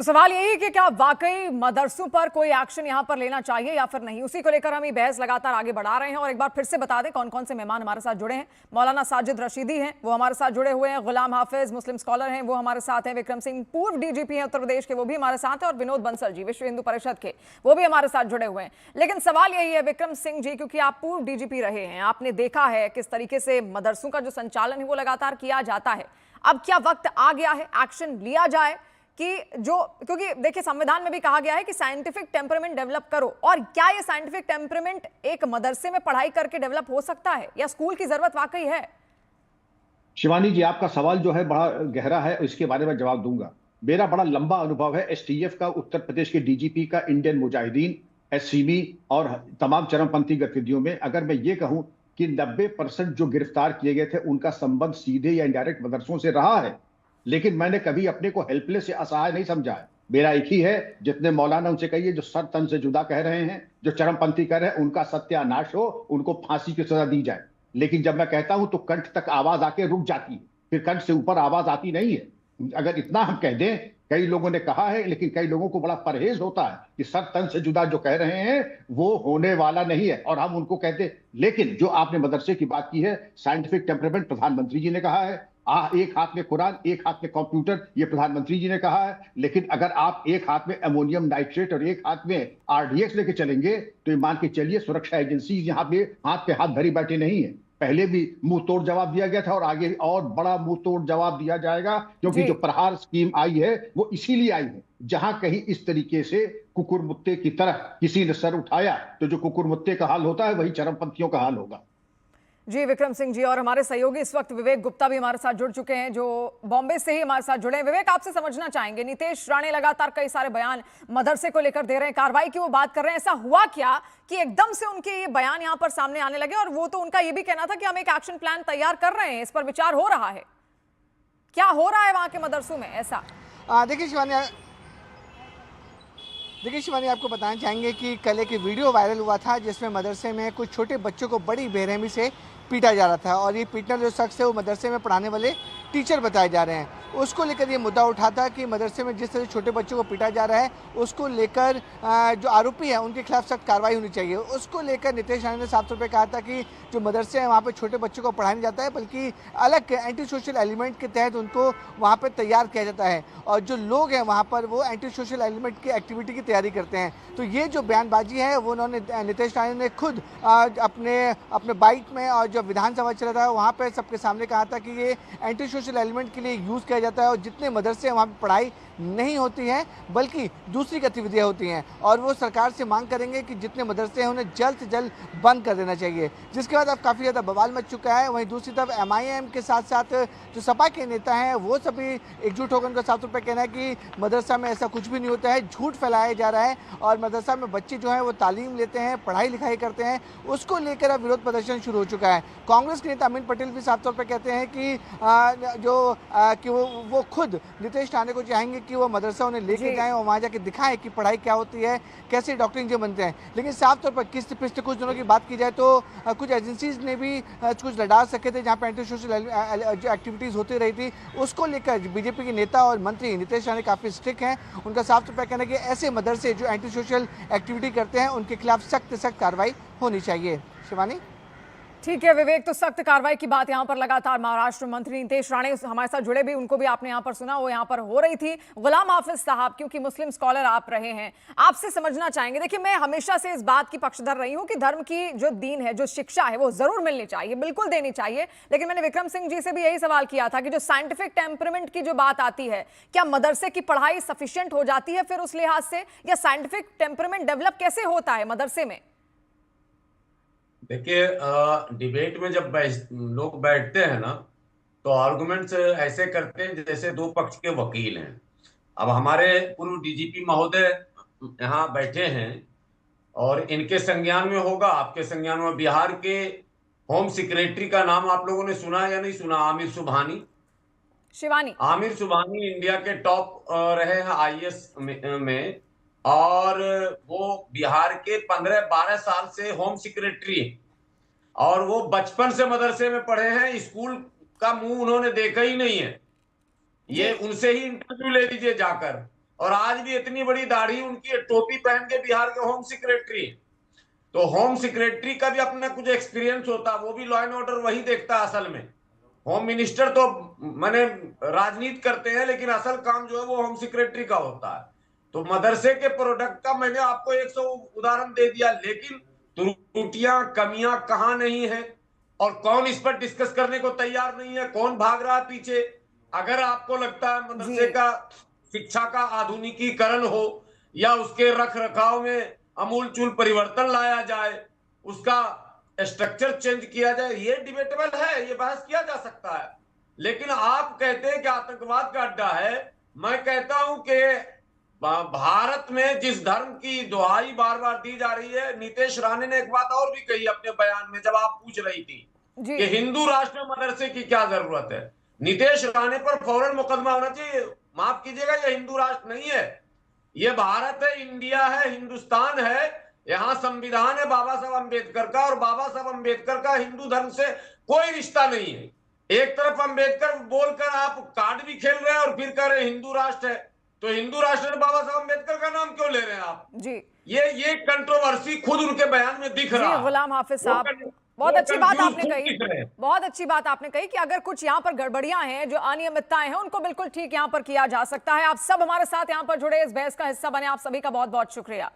तो सवाल यही है कि क्या वाकई मदरसों पर कोई एक्शन यहां पर लेना चाहिए या फिर नहीं। उसी को लेकर हम ये बहस लगातार आगे बढ़ा रहे हैं। और एक बार फिर से बता दें कौन कौन से मेहमान हमारे साथ जुड़े हैं। मौलाना साजिद रशीदी हैं, वो हमारे साथ जुड़े हुए हैं। गुलाम हाफिज मुस्लिम स्कॉलर हैं, वो हमारे साथ हैं। विक्रम सिंह पूर्व डीजीपी हैं उत्तर प्रदेश के, वो भी हमारे साथ हैं। और विनोद बंसल जी विश्व हिंदू परिषद के, वो भी हमारे साथ जुड़े हुए हैं। लेकिन सवाल यही है विक्रम सिंह जी, क्योंकि आप पूर्व डीजीपी रहे हैं, आपने देखा है किस तरीके से मदरसों का जो संचालन है वो लगातार किया जाता है। अब क्या वक्त आ गया है एक्शन लिया जाए कि जो, क्योंकि देखिए संविधान में भी कहा गया है कि साइंटिफिक टेम्परामेंट डेवलप करो, और क्या ये साइंटिफिक टेम्परामेंट एक मदरसे में पढ़ाई करके डेवलप हो सकता है या स्कूल की जरूरत वाकई है? शिवानी जी, आपका सवाल जो है बड़ा गहरा है, इसके बारे में जवाब दूंगा। मेरा बड़ा लंबा अनुभव है एसटीएफ का, उत्तर प्रदेश के डीजीपी का, इंडियन मुजाहिदीन, एससीबी और तमाम चरमपंथी गतिविधियों में। अगर मैं ये कहूं कि 90% जो गिरफ्तार किए गए थे उनका संबंध सीधे या इनडायरेक्ट मदरसों से रहा है, लेकिन मैंने कभी अपने को हेल्पलेस या असहाय नहीं समझा है। मेरा एक ही है, जितने मौलाना उनसे कहिए जो सर तन से जुदा कह रहे हैं, जो चरमपंथी कह रहे हैं, उनका सत्यानाश हो, उनको फांसी की सजा दी जाए। लेकिन जब मैं कहता हूं तो कंठ तक आवाज आके रुक जाती है, फिर कंठ से ऊपर आवाज आती नहीं है। अगर इतना हम कह दें, कई लोगों ने कहा है, लेकिन कई लोगों को बड़ा परहेज होता है कि सर तन से जुदा जो कह रहे हैं वो होने वाला नहीं है, और हम उनको कहते हैं। लेकिन जो आपने मदरसे की बात की है, साइंटिफिक टेम्परामेंट प्रधानमंत्री जी ने कहा है। एक हाथ में कुरान, एक हाथ में कंप्यूटर, ये प्रधानमंत्री जी ने कहा है। लेकिन अगर आप एक हाथ में अमोनियम नाइट्रेट और एक हाथ में आरडीएक्स लेके चलेंगे तो ये मान के चलिए सुरक्षा एजेंसी यहाँ पे हाथ धरी बैठे नहीं है। पहले भी मुंह तोड़ जवाब दिया गया था और आगे और बड़ा मुंह तोड़ जवाब दिया जाएगा, क्योंकि जो प्रहार स्कीम आई है वो इसीलिए आई है। जहां कहीं इस तरीके से कुकुरमुत्ते की तरह किसी ने सर उठाया तो जो कुकुरमुत्ते का हाल होता है वही चरमपंथियों का हाल होगा। जी विक्रम सिंह जी, और हमारे सहयोगी इस वक्त विवेक गुप्ता भी हमारे साथ जुड़ चुके हैं, जो बॉम्बे से ही हमारे साथ जुड़े हैं। विवेक, आपसे समझना चाहेंगे, नीतीश राणे लगातार कई सारे बयान मदरसे को लेकर दे रहे हैं, कार्रवाई की वो बात कर रहे हैं। ऐसा हुआ क्या कि एकदम से उनके ये बयान यहां पर सामने आने लगे? और वो तो उनका ये भी कहना था कि हम एक एक्शन प्लान तैयार कर रहे हैं, इस पर विचार हो रहा है। क्या हो रहा है वहां के मदरसों में ऐसा? देखिए शिवानी, आपको बताना चाहेंगे कि कल एक वीडियो वायरल हुआ था जिसमें मदरसे में कुछ छोटे बच्चों को बड़ी बेरहमी से पीटा जा रहा था, और ये पीटने जो शख्स है वो मदरसे में पढ़ाने वाले टीचर बताए जा रहे हैं। उसको लेकर ये मुद्दा उठा था कि मदरसे में जिस तरह छोटे बच्चों को पीटा जा रहा है उसको लेकर जो आरोपी है उनके खिलाफ सख्त कार्रवाई होनी चाहिए। उसको लेकर नीतीश राणे ने साफ तौर पर कहा था कि जो मदरसे हैं वहाँ पर छोटे बच्चों को पढ़ाया नहीं जाता है, बल्कि अलग एंटी सोशल एलिमेंट के तहत उनको वहाँ पर तैयार किया जाता है, और जो लोग हैं वहाँ पर वो एंटी सोशल एलिमेंट की एक्टिविटी की तैयारी करते हैं। तो ये जो बयानबाजी है वो उन्होंने नीतीश राणे ने खुद अपने बाइट में, और जो विधानसभा चला था वहाँ पर सबके सामने कहा था कि ये एंटी सोशल एलिमेंट के लिए यूज़ किया जाता है, और जितने मदरसे हैं वहाँ पर पढ़ाई नहीं होती है बल्कि दूसरी गतिविधियाँ होती हैं, और वो सरकार से मांग करेंगे कि जितने मदरसे हैं उन्हें जल्द से जल्द बंद कर देना चाहिए। जिसके बाद अब काफ़ी ज़्यादा बवाल मच चुका है। वहीं दूसरी तरफ एमआईएम के साथ साथ जो सपा के नेता हैं वो सभी एकजुट होकर उनका साफ तौर पर कहना है कि मदरसा में ऐसा कुछ भी नहीं होता है, झूठ फैलाया जा रहा है, और मदरसा में बच्चे जो हैं वो तालीम लेते हैं, पढ़ाई लिखाई करते हैं। उसको लेकर अब विरोध प्रदर्शन शुरू हो चुका है। कांग्रेस के नेता अमीन पटेल भी साफ तौर पर कहते हैं कि वो खुद नीतीश राणे को चाहेंगे कि वो मदरसा उन्हें लेके जाएं और वहाँ जाके दिखाएं कि पढ़ाई क्या होती है, कैसे डॉक्टरिंग जो बनते हैं। लेकिन साफ तौर पर किस्त पिस्त कुछ दिनों की बात की जाए तो कुछ एजेंसीज ने भी कुछ लड़ा सके थे जहाँ पे एंटी सोशल जो एक्टिविटीज़ होती रही थी। उसको लेकर बीजेपी के नेता और मंत्री नीतीश राणे काफ़ी स्ट्रिक्ट हैं। उनका साफ तौर पर कहना है कि ऐसे मदरसे जो एंटी सोशल एक्टिविटी करते हैं उनके खिलाफ सख्त कार्रवाई होनी चाहिए। शिवानी, ठीक है विवेक, तो सख्त कार्रवाई की बात यहां पर लगातार महाराष्ट्र मंत्री नीतीश राणे हमारे साथ जुड़े भी, उनको भी आपने यहां पर सुना, वो यहां पर हो रही थी। गुलाम हाफिज साहब, क्योंकि मुस्लिम स्कॉलर आप रहे हैं, आपसे समझना चाहेंगे। देखिए, मैं हमेशा से इस बात की पक्षधर रही हूं कि धर्म की जो दीन है, जो शिक्षा है, वो जरूर मिलनी चाहिए, बिल्कुल देनी चाहिए। लेकिन मैंने विक्रम सिंह जी से भी यही सवाल किया था कि जो साइंटिफिक टेम्परामेंट की जो बात आती है, क्या मदरसे की पढ़ाई सफिशियंट हो जाती है फिर उस लिहाज से, या साइंटिफिक टेम्परामेंट डेवलप कैसे होता है मदरसे में? देखिए, डिबेट में जब लोग बैठते हैं ना, तो आर्गुमेंट्स ऐसे करते हैं जैसे दो पक्ष के वकील हैं। अब हमारे पूर्व डीजीपी महोदय यहाँ बैठे हैं, और इनके संज्ञान में होगा, आपके संज्ञान में बिहार के होम सेक्रेटरी का नाम आप लोगों ने सुना या नहीं सुना? आमिर सुबहानी। शिवानी, आमिर सुबहानी इंडिया के टॉप रहे हैं आईएएस में, और वो बिहार के 15-12 साल से होम सेक्रेटरी हैं, और वो बचपन से मदरसे में पढ़े हैं, स्कूल का मुंह उन्होंने देखा ही नहीं है। ये उनसे ही इंटरव्यू ले लीजिए जाकर। और आज भी इतनी बड़ी दाढ़ी उनकी, टोपी पहन के बिहार के होम सेक्रेटरी। तो होम सेक्रेटरी का भी अपना कुछ एक्सपीरियंस होता है, वो भी लॉ एंड ऑर्डर वही देखता है असल में। होम मिनिस्टर तो माने राजनीति करते हैं, लेकिन असल काम जो है वो होम सेक्रेटरी का होता है। तो मदरसे के प्रोडक्ट का मैंने आपको 100 उदाहरण दे दिया, लेकिन त्रुटियां कमियां कहां नहीं है और कौन इस पर डिस्कस करने को तैयार नहीं है, कौन भाग रहा है पीछे। अगर आपको लगता है मदरसे का शिक्षा का आधुनिकीकरण हो या उसके रख रखाव में अमूलचूल परिवर्तन लाया जाए, उसका स्ट्रक्चर चेंज किया जाए, ये डिबेटेबल है, ये बहस किया जा सकता है। लेकिन आप कहते हैं कि आतंकवाद का अड्डा है। मैं कहता हूं कि भारत में जिस धर्म की दुहाई बार बार दी जा रही है, नीतीश राणे ने एक बात और भी कही अपने बयान में जब आप पूछ रही थी कि हिंदू राष्ट्र में मदरसे की क्या जरूरत है। नीतीश राणे पर फौरन मुकदमा होना चाहिए। माफ कीजिएगा, ये हिंदू राष्ट्र नहीं है, ये भारत है, इंडिया है, हिंदुस्तान है। यहां संविधान है बाबा साहब अंबेडकर का, और बाबा साहब अंबेडकर का हिंदू धर्म से कोई रिश्ता नहीं है। एक तरफ अंबेडकर बोलकर आप कार्ड भी खेल रहे हैं और फिर कह रहे हिंदू राष्ट्र है। तो हिंदू राष्ट्र में बाबा साहब अंबेडकर का नाम क्यों ले रहे हैं आप जी? ये कंट्रोवर्सी खुद उनके बयान में दिख रहा है। गुलाम हाफिज साहब, बहुत अच्छी बात आपने कही, बहुत अच्छी बात आपने कही कि अगर कुछ यहाँ पर गड़बड़ियां हैं, जो अनियमितताएं हैं, उनको बिल्कुल ठीक यहाँ पर किया जा सकता है। आप सब हमारे साथ यहाँ पर जुड़े, इस बहस का हिस्सा बने, आप सभी का बहुत बहुत शुक्रिया।